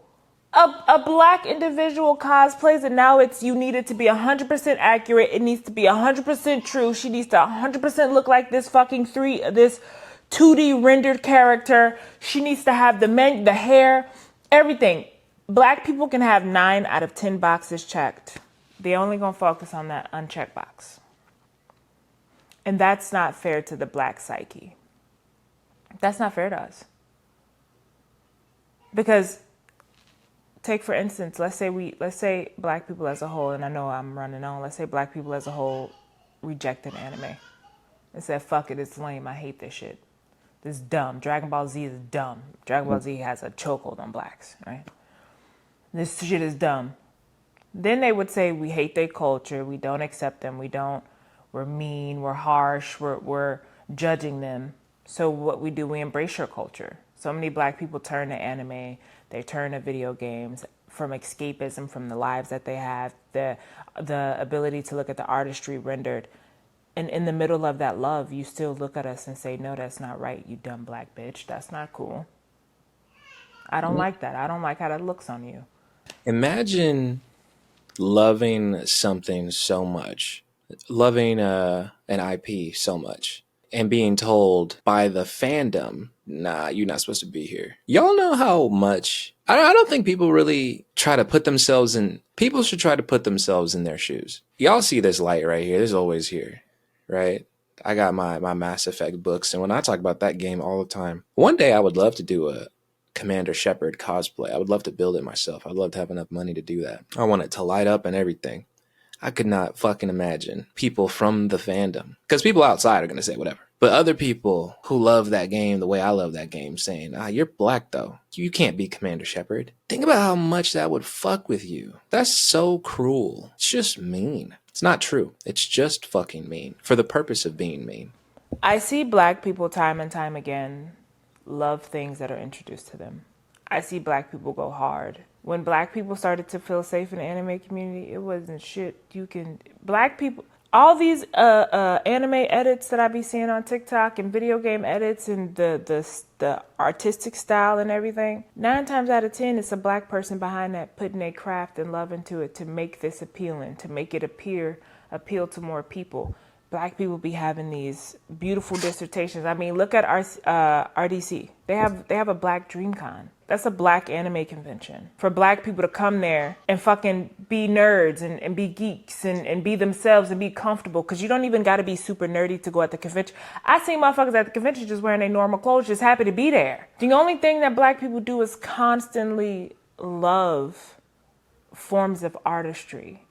A black individual cosplays and now you need it to be 100% accurate. It needs to be 100% true. She needs to 100% look like this 2D rendered character. She needs to have the hair, everything. Black people can have 9 out of 10 boxes checked. They only gonna focus on that unchecked box. And that's not fair to the black psyche. That's not fair to us. Because take for instance, let's say black people as a whole, and I know I'm running on, let's say black people as a whole rejected anime and said, fuck it, it's lame, I hate this shit. This is dumb. Dragon Ball Z is dumb. Dragon Ball Z has a chokehold on blacks, right? This shit is dumb. Then they would say we hate their culture, we don't accept them, we're mean, we're harsh, we're judging them. So what we do, we embrace your culture. So many black people turn to anime, they turn to video games from escapism from the lives that they have, the ability to look at the artistry rendered. And in the middle of that love, you still look at us and say, no, that's not right, you dumb black bitch. That's not cool. I don't like that. I don't like how that looks on you. Imagine loving something so much, loving an IP so much, and being told by the fandom, nah, you're not supposed to be here. Y'all know how much... I don't think people really try to put themselves in... People should try to put themselves in their shoes. Y'all see this light right here. This is always here, right? I got my Mass Effect books, and when I talk about that game all the time, one day I would love to do a Commander Shepard cosplay. I would love to build it myself. I'd love to have enough money to do that. I want it to light up and everything. I could not fucking imagine people from the fandom, because people outside are going to say whatever. But other people who love that game the way I love that game saying, you're black though. You can't be Commander Shepard. Think about how much that would fuck with you. That's so cruel. It's just mean. It's not true. It's just fucking mean for the purpose of being mean. I see black people time and time again love things that are introduced to them. I see black people go hard. When black people started to feel safe in the anime community, it wasn't shit. Black people, all these anime edits that I be seeing on TikTok and video game edits and the artistic style and everything, 9 times out of 10, it's a black person behind that putting their craft and love into it to make this appealing, to make it appeal to more people. Black people be having these beautiful dissertations. I mean, look at RDC. They have a Black DreamCon. That's a black anime convention for black people to come there and fucking be nerds and be geeks and be themselves and be comfortable, because you don't even got to be super nerdy to go at the convention. I seen motherfuckers at the convention just wearing their normal clothes, just happy to be there. The only thing that black people do is constantly love forms of artistry.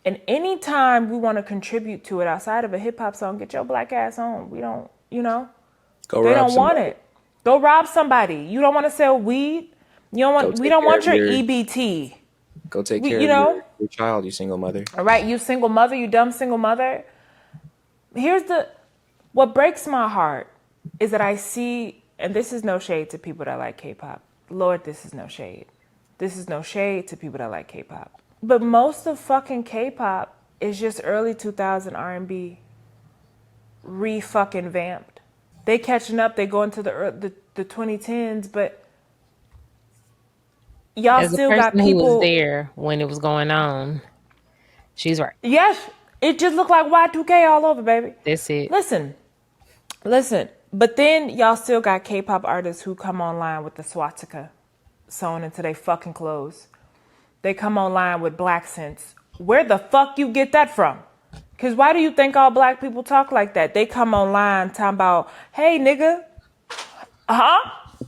And anytime we want to contribute to it outside of a hip hop song, get your black ass on. We don't, they don't want it. Go rob somebody. You don't want to sell weed. We don't want your EBT. Go take care of your child, you single mother. All right, you single mother, you dumb single mother. What breaks my heart is that I see, and this is no shade to people that like K-pop. Lord, this is no shade. This is no shade to people that like K-pop. But most of fucking K-pop is just early 2000 R&B re-fucking vamped. They catching up, they go into the 2010s, but y'all As still a got person people who was there when it was going on. She's right. Yes, it just looked like Y2K all over, baby. That's it. Listen. But then y'all still got K-pop artists who come online with the swastika sewn into their fucking clothes. They come online with black scents. Where the fuck you get that from? Because why do you think all black people talk like that? They come online talking about, hey, nigga.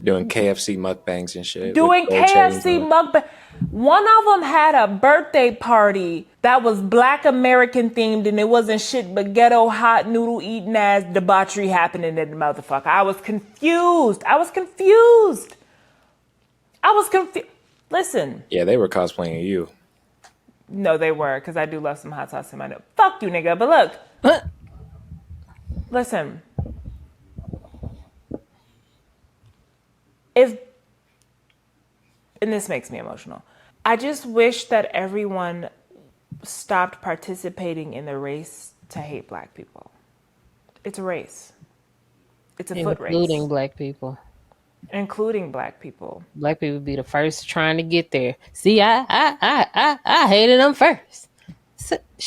Doing KFC mukbangs and shit. Doing KFC mukbang. One of them had a birthday party that was black American themed, and it wasn't shit but ghetto hot noodle eating ass debauchery happening in the motherfucker. I was confused. Listen. Yeah, they were cosplaying you. No, they were, because I do love some hot sauce in my nose. Fuck you, nigga. But look. Listen. And this makes me emotional. I just wish that everyone stopped participating in the race to hate black people. It's a race. It's a foot race. Including black people. Including black people. Black people be the first trying to get there. See, I hated them first.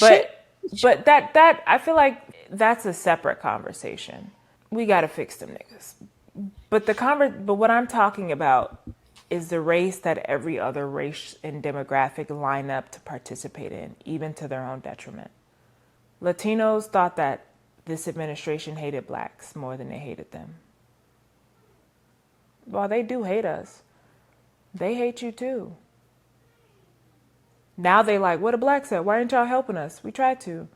But that I feel like that's a separate conversation. We gotta fix them niggas. But what I'm talking about is the race that every other race and demographic line up to participate in, even to their own detriment. Latinos thought that this administration hated blacks more than they hated them. Well, they do hate us. They hate you too. Now they like, what the blacks at? Why aren't y'all helping us? We tried to.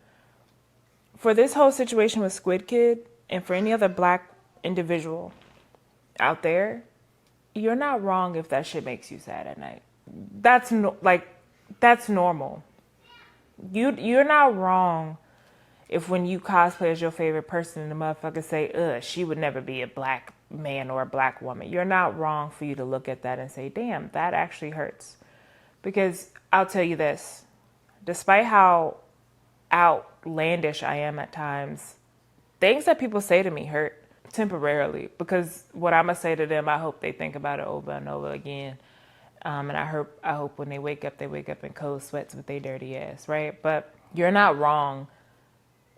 For this whole situation with Squid Kid and for any other black individual out there, you're not wrong if that shit makes you sad at night. That's normal. You're not wrong if when you cosplay as your favorite person and the motherfuckers say, ugh, she would never be a black man or a black woman. You're not wrong for you to look at that and say, damn, that actually hurts. Because I'll tell you this, despite how outlandish I am at times, things that people say to me hurt temporarily, because what I'm gonna say to them, I hope they think about it over and over again. And I hope when they wake up in cold sweats with their dirty ass, right? But you're not wrong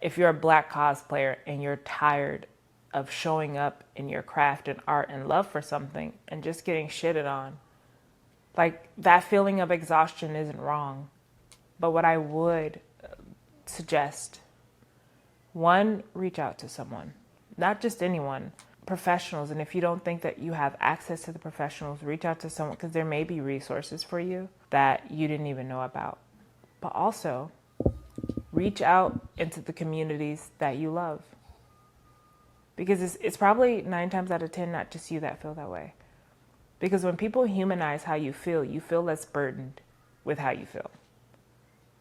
if you're a black cosplayer and you're tired of showing up in your craft and art and love for something and just getting shitted on. Like, that feeling of exhaustion isn't wrong. But what I would suggest, one, reach out to someone, not just anyone, professionals. And if you don't think that you have access to the professionals, reach out to someone, because there may be resources for you that you didn't even know about. But also, reach out into the communities that you love, because it's probably 9 times out of 10 not just you that feel that way. Because when people humanize how you feel less burdened with how you feel.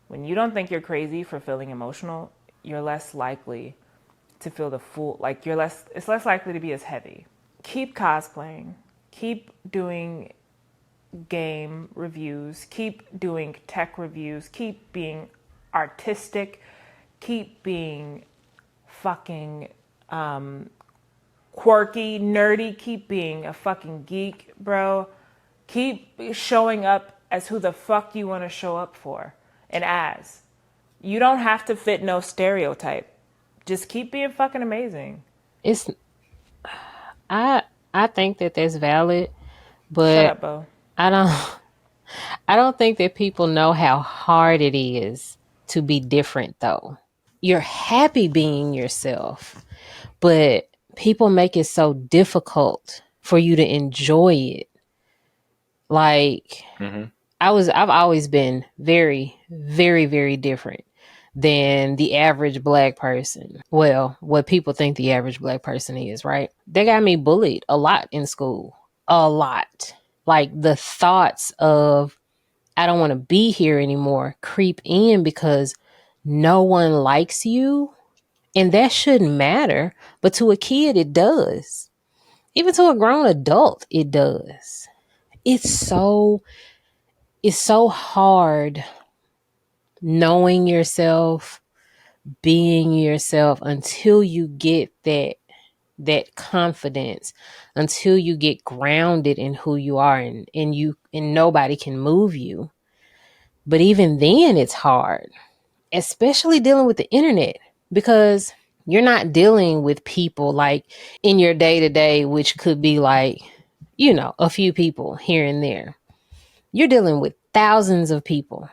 When you don't think you're crazy for feeling emotional, you're less likely to feel it's less likely to be as heavy. Keep cosplaying, keep doing game reviews, keep doing tech reviews, keep being artistic, keep being fucking quirky, nerdy, keep being a fucking geek, bro. Keep showing up as who the fuck you want to show up for and as. You don't have to fit no stereotype. Just keep being fucking amazing. I think that that's valid, Shut but up, Bo. I don't think that people know how hard it is to be different though. You're happy being yourself, but people make it so difficult for you to enjoy it. Like, I've always been very, very, very different than the average black person. Well, what people think the average black person is, right? They got me bullied a lot in school. A lot. Like, the thoughts of, I don't want to be here anymore, creep in because no one likes you. And that shouldn't matter. But to a kid, it does. Even to a grown adult, it does. It's so hard knowing yourself, being yourself until you get that confidence, until you get grounded in who you are, and nobody can move you. But even then it's hard, especially dealing with the internet, because you're not dealing with people like in your day-to-day, which could be like, a few people here and there. You're dealing with thousands of people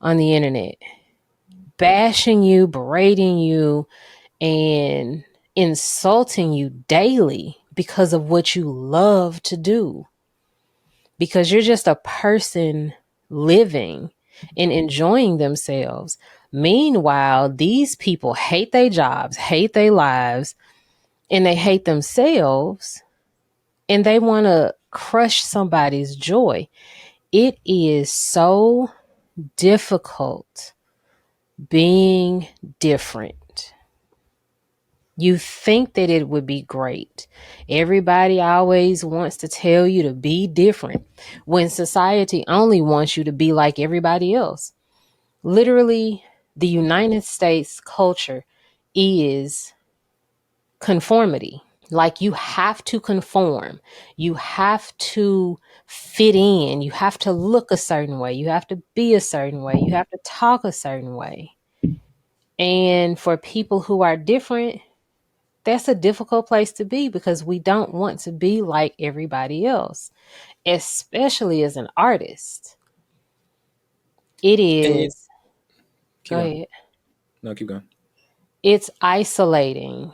on the internet bashing you, berating you, and insulting you daily because of what you love to do. Because you're just a person living and enjoying themselves. Meanwhile, these people hate their jobs, hate their lives, and they hate themselves, and they want to crush somebody's joy. It is so difficult being different. You think that it would be great. Everybody always wants to tell you to be different when society only wants you to be like everybody else. Literally, the United States culture is conformity. Like, you have to conform. You have to fit in. You have to look a certain way. You have to be a certain way. You have to talk a certain way. And for people who are different, that's a difficult place to be, because we don't want to be like everybody else, especially as an artist. It is. Go ahead. No, keep going. It's isolating.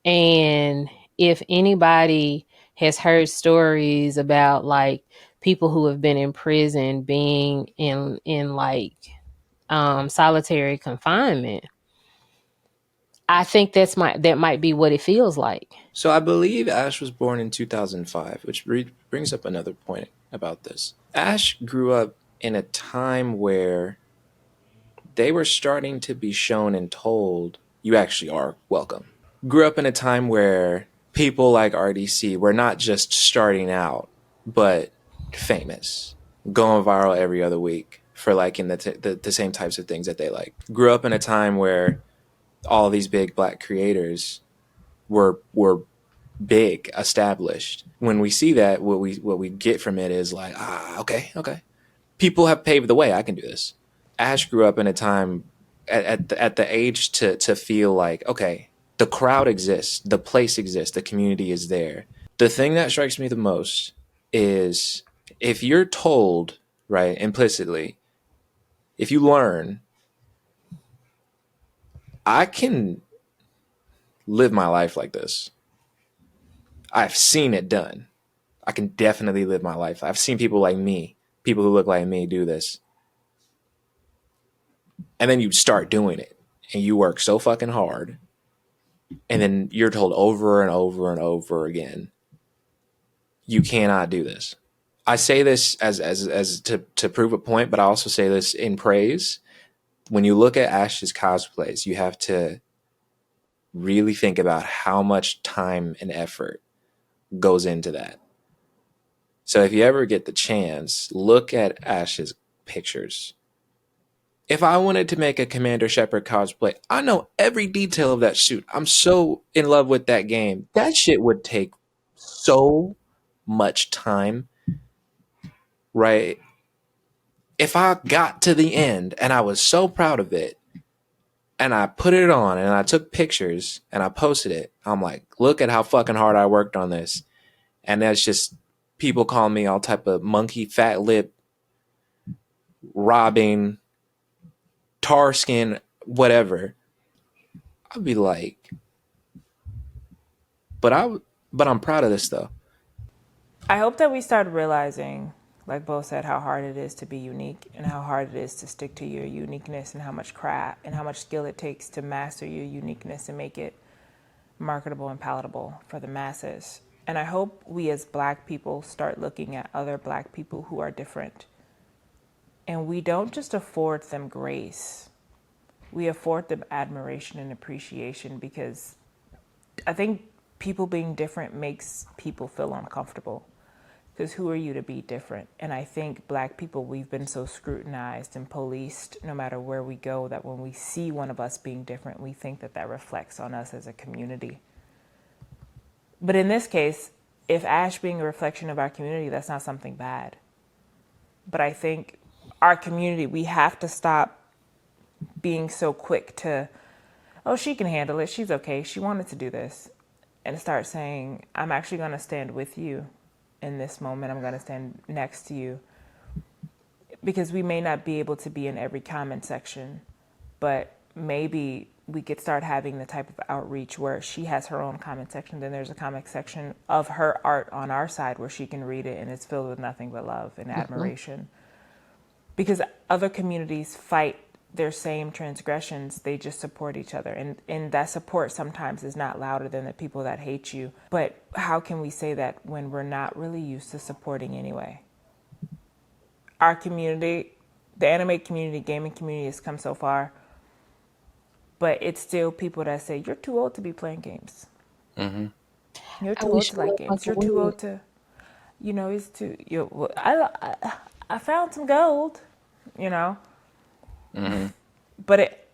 And if anybody has heard stories about like people who have been in prison being in like solitary confinement, I think that might be what it feels like. So I believe Ash was born in 2005, which brings up another point about this. Ash grew up in a time where they were starting to be shown and told, you actually are welcome. Grew up in a time where people like RDC were not just starting out, but famous, going viral every other week for liking the same types of things that they like. Grew up in a time where all these big black creators were big, established. When we see that, what we get from it is like, okay, people have paved the way. I can do this. Ash grew up in a time at the age to feel like, okay, the crowd exists, the place exists, the community is there. The thing that strikes me the most is if you're told, right, implicitly, if you learn, I can live my life like this. I've seen it done. I can definitely live my life. I've seen people like me, people who look like me, do this. And then you start doing it and you work so fucking hard. And then you're told over and over and over again, you cannot do this. I say this as to prove a point, but I also say this in praise. When you look at Ash's cosplays, you have to really think about how much time and effort goes into that. So if you ever get the chance, look at Ash's pictures. If I wanted to make a Commander Shepard cosplay, I know every detail of that suit. I'm so in love with that game. That shit would take so much time, right? If I got to the end and I was so proud of it and I put it on and I took pictures and I posted it, I'm like, look at how fucking hard I worked on this. And that's just people calling me all type of monkey, fat lip, robbing, tar skin, whatever. I'd be like, but I'm proud of this though. I hope that we start realizing, like Bo said, how hard it is to be unique and how hard it is to stick to your uniqueness and how much craft and how much skill it takes to master your uniqueness and make it marketable and palatable for the masses. And I hope we as Black people start looking at other Black people who are different. And we don't just afford them grace, we afford them admiration and appreciation, because I think people being different makes people feel uncomfortable. Because who are you to be different? And I think Black people, we've been so scrutinized and policed no matter where we go that when we see one of us being different, we think that that reflects on us as a community. But in this case, if Ash being a reflection of our community, that's not something bad. But I think our community, we have to stop being so quick to, oh, she can handle it, she's okay, she wanted to do this. And start saying, I'm actually going to stand with you in this moment. I'm going to stand next to you. Because we may not be able to be in every comment section, but maybe we could start having the type of outreach where she has her own comment section, then there's a comment section of her art on our side where she can read it and it's filled with nothing but love and admiration. Because other communities fight their same transgressions, they just support each other. And that support sometimes is not louder than the people that hate you. But how can we say that when we're not really used to supporting anyway? Our community, the anime community, gaming community has come so far, but it's still people that say, you're too old to be playing games. Mm-hmm. You're too old to like games. You're too old to, you know, it's too, I found some gold, you know. Mm-hmm. But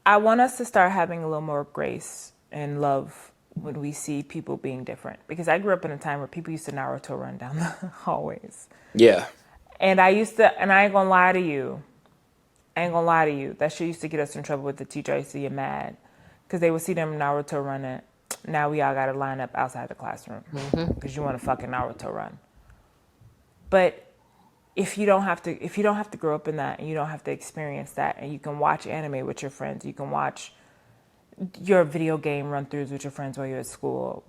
I want us to start having a little more grace and love when we see people being different. Because I grew up in a time where people used to Naruto run down the hallways. Yeah. And I ain't gonna lie to you. That shit used to get us in trouble with the teacher. I used to get mad. Because they would see them Naruto running. Now we all gotta line up outside the classroom. Because you want to fucking Naruto run. But if you don't have to grow up in that and you don't have to experience that, and you can watch anime with your friends, you can watch your video game run throughs with your friends while you're at school.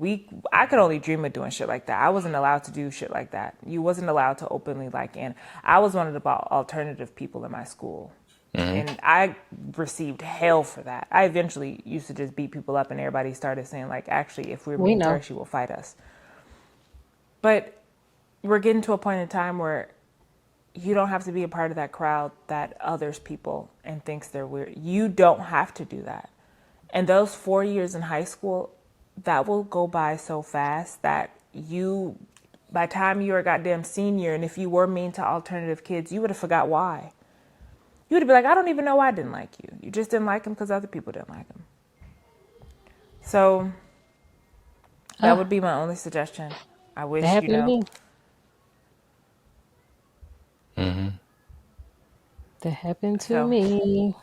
I could only dream of doing shit like that. I wasn't allowed to do shit like that. You wasn't allowed to openly like, and I was one of the alternative people in my school. And I received hell for that. I eventually used to just beat people up, and everybody started saying, like, actually, if we're mean to her, she will fight us. But we're getting to a point in time where you don't have to be a part of that crowd that others people and thinks they're weird. You don't have to do that. And those 4 years in high school, that will go by so fast that by the time you're a goddamn senior, and if you were mean to alternative kids, you would have forgot why. You would have been like, I don't even know why I didn't like you. You just didn't like him because other people didn't like him. So that would be my only suggestion. I wish, that happened to me. That happened to me.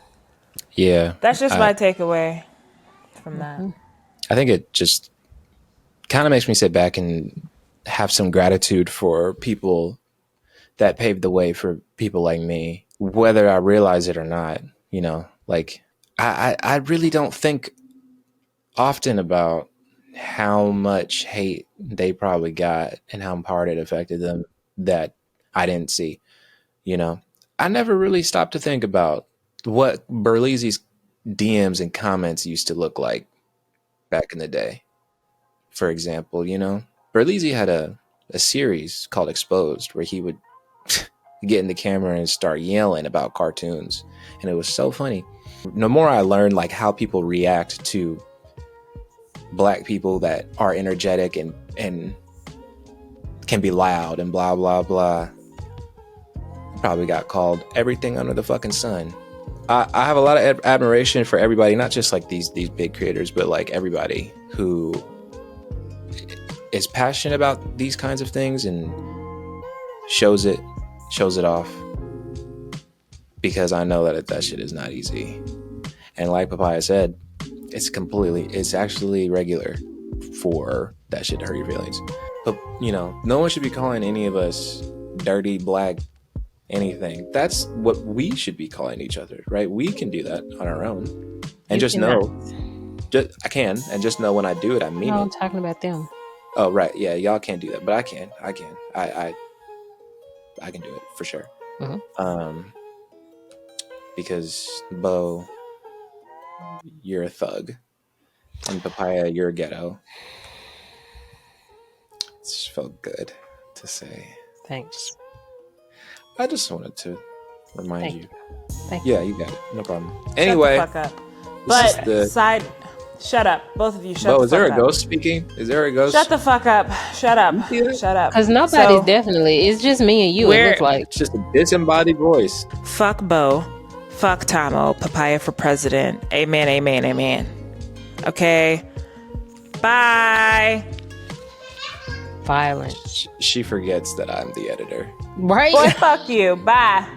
Yeah. That's just my takeaway from that. I think it just kind of makes me sit back and have some gratitude for people that paved the way for people like me, whether I realize it or not. You know, like I really don't think often about how much hate they probably got and how hard it affected them that I didn't see. You know, I never really stopped to think about what Berlizzi's DMs and comments used to look like back in the day. For example, you know, Berlizzi had a series called Exposed where he would get in the camera and start yelling about cartoons. And it was so funny. The more I learned like how people react to Black people that are energetic and can be loud and blah, blah, blah. Probably got called everything under the fucking sun. I have a lot of admiration for everybody, not just like these big creators, but like everybody who is passionate about these kinds of things and shows it off, because I know that shit is not easy. And like Papaya said, it's actually regular for that shit to hurt your feelings. But you know, no one should be calling any of us dirty Black anything. That's what we should be calling each other, right? We can do that on our own. And just know, I can, and just know when I do it, I mean it. I'm talking about them. Oh, right. Yeah, y'all can't do that, but I can. I can do it for sure. Because Bo, you're a thug, and Papaya, you're a ghetto. It just felt good to say. Thanks. I just wanted to remind you. Thank you. Yeah, you got it. No problem. Anyway, shut the fuck up. But shut up. Both of you shut the fuck up. Bo, is there a ghost speaking? Is there a ghost? Shut the fuck up. Shut up. Shut up. Because nobody's definitely, it's just me and you. It looks like it's just a disembodied voice. Fuck Bo. Fuck Tamo. Papaya for president. Amen, amen, amen. Okay. Bye. Violence. She forgets that I'm the editor. Right? Boy, fuck you. Bye.